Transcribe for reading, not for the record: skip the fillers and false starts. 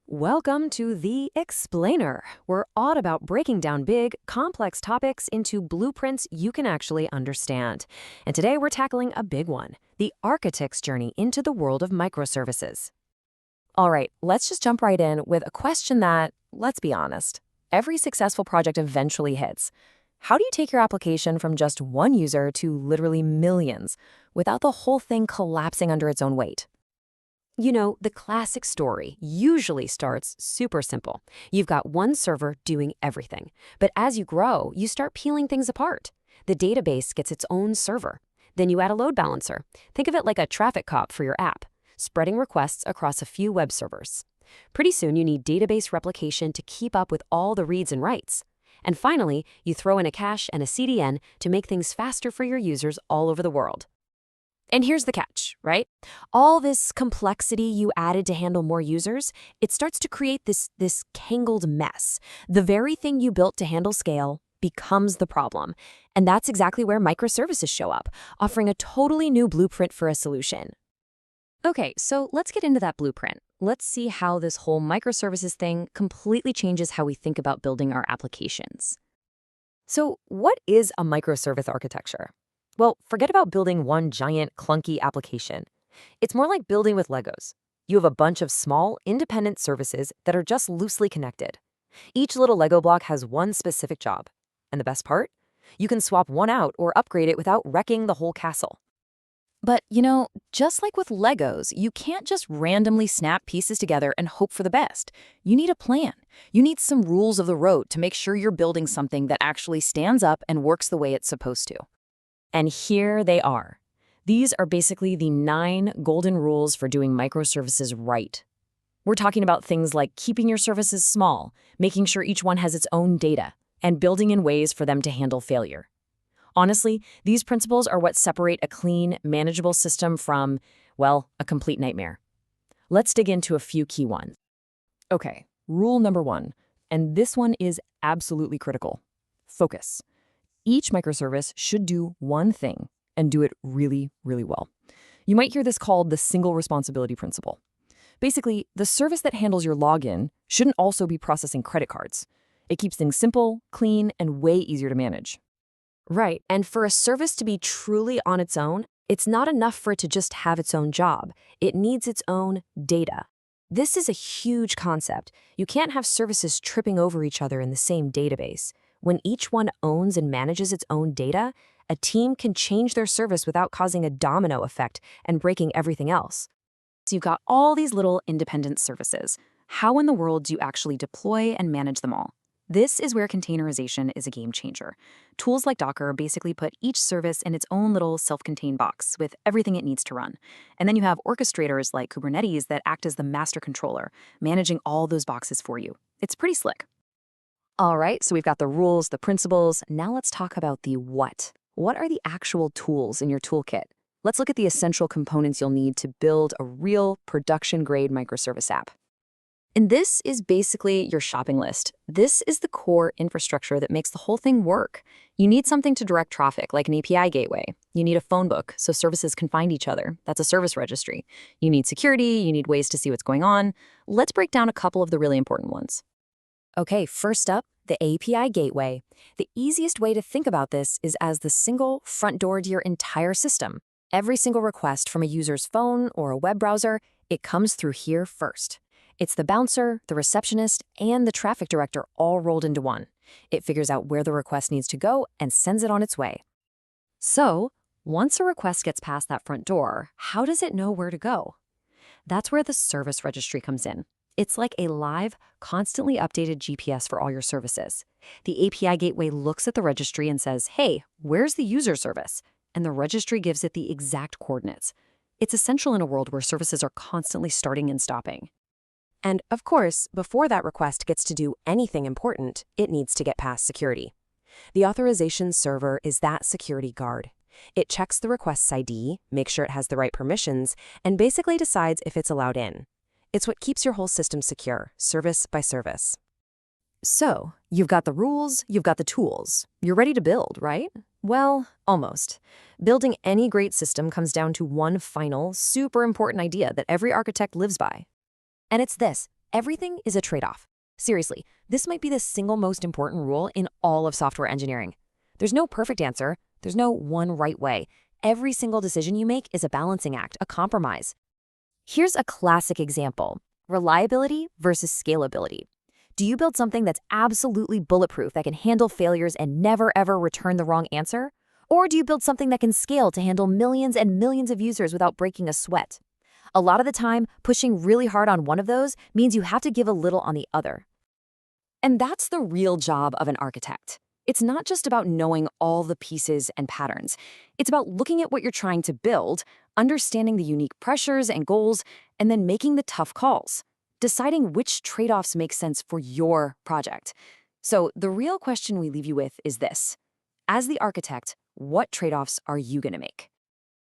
Welcome to The Explainer. We're all about breaking down big, complex topics into blueprints you can actually understand. And today we're tackling a big one, the architect's journey into the world of microservices. All right, let's just jump right in with a question that, let's be honest, every successful project eventually hits. How do you take your application from just one user to literally millions without the whole thing collapsing under its own weight? You know, the classic story usually starts super simple. You've got one server doing everything. But as you grow, you start peeling things apart. The database gets its own server. Then you add a load balancer. Think of it like a traffic cop for your app, spreading requests across a few web servers. Pretty soon, you need database replication to keep up with all the reads and writes. And finally, you throw in a cache and a CDN to make things faster for your users all over the world. And here's the catch, right? All this complexity you added to handle more users, it starts to create this tangled mess. The very thing you built to handle scale becomes the problem. And that's exactly where microservices show up, offering a totally new blueprint for a solution. Okay, so let's get into that blueprint. Let's see how this whole microservices thing completely changes how we think about building our applications. So what is a microservice architecture? Well, forget about building one giant, clunky application. It's more like building with Legos. You have a bunch of small, independent services that are just loosely connected. Each little Lego block has one specific job. And the best part? You can swap one out or upgrade it without wrecking the whole castle. But, just like with Legos, you can't just randomly snap pieces together and hope for the best. You need a plan. You need some rules of the road to make sure you're building something that actually stands up and works the way it's supposed to. And here they are. These are basically the 9 golden rules for doing microservices right. We're talking about things like keeping your services small, making sure each one has its own data, and building in ways for them to handle failure. Honestly, these principles are what separate a clean, manageable system from, well, a complete nightmare. Let's dig into a few key ones. Okay, rule number 1, and this one is absolutely critical. Focus. Each microservice should do one thing and do it really, really well. You might hear this called the single responsibility principle. Basically, the service that handles your login shouldn't also be processing credit cards. It keeps things simple, clean, and way easier to manage. Right, and for a service to be truly on its own, it's not enough for it to just have its own job. It needs its own data. This is a huge concept. You can't have services tripping over each other in the same database. When each one owns and manages its own data, a team can change their service without causing a domino effect and breaking everything else. So you've got all these little independent services. How in the world do you actually deploy and manage them all? This is where containerization is a game changer. Tools like Docker basically put each service in its own little self-contained box with everything it needs to run. And then you have orchestrators like Kubernetes that act as the master controller, managing all those boxes for you. It's pretty slick. All right, so we've got the rules, the principles. Now let's talk about the what. What are the actual tools in your toolkit? Let's look at the essential components you'll need to build a real production-grade microservice app. And this is basically your shopping list. This is the core infrastructure that makes the whole thing work. You need something to direct traffic, like an API gateway. You need a phone book so services can find each other. That's a service registry. You need security. You need ways to see what's going on. Let's break down a couple of the really important ones. Okay, first up, the API gateway. The easiest way to think about this is as the single front door to your entire system. Every single request from a user's phone or a web browser, it comes through here first. It's the bouncer, the receptionist, and the traffic director all rolled into one. It figures out where the request needs to go and sends it on its way. So, once a request gets past that front door, how does it know where to go? That's where the service registry comes in. It's like a live, constantly updated GPS for all your services. The API gateway looks at the registry and says, hey, where's the user service? And the registry gives it the exact coordinates. It's essential in a world where services are constantly starting and stopping. And of course, before that request gets to do anything important, it needs to get past security. The authorization server is that security guard. It checks the request's ID, makes sure it has the right permissions, and basically decides if it's allowed in. It's what keeps your whole system secure, service by service. So, you've got the rules, you've got the tools. You're ready to build, right? Well, almost. Building any great system comes down to one final, super important idea that every architect lives by. And it's this: Everything is a trade-off. Seriously, this might be the single most important rule in all of software engineering. There's no perfect answer. There's no one right way. Every single decision you make is a balancing act, a compromise. Here's a classic example: reliability versus scalability. Do you build something that's absolutely bulletproof, that can handle failures and never ever return the wrong answer? Or do you build something that can scale to handle millions and millions of users without breaking a sweat? A lot of the time, pushing really hard on one of those means you have to give a little on the other. And that's the real job of an architect. It's not just about knowing all the pieces and patterns. It's about looking at what you're trying to build, understanding the unique pressures and goals, and then making the tough calls, deciding which trade-offs make sense for your project. So the real question we leave you with is this: as the architect, what trade-offs are you going to make?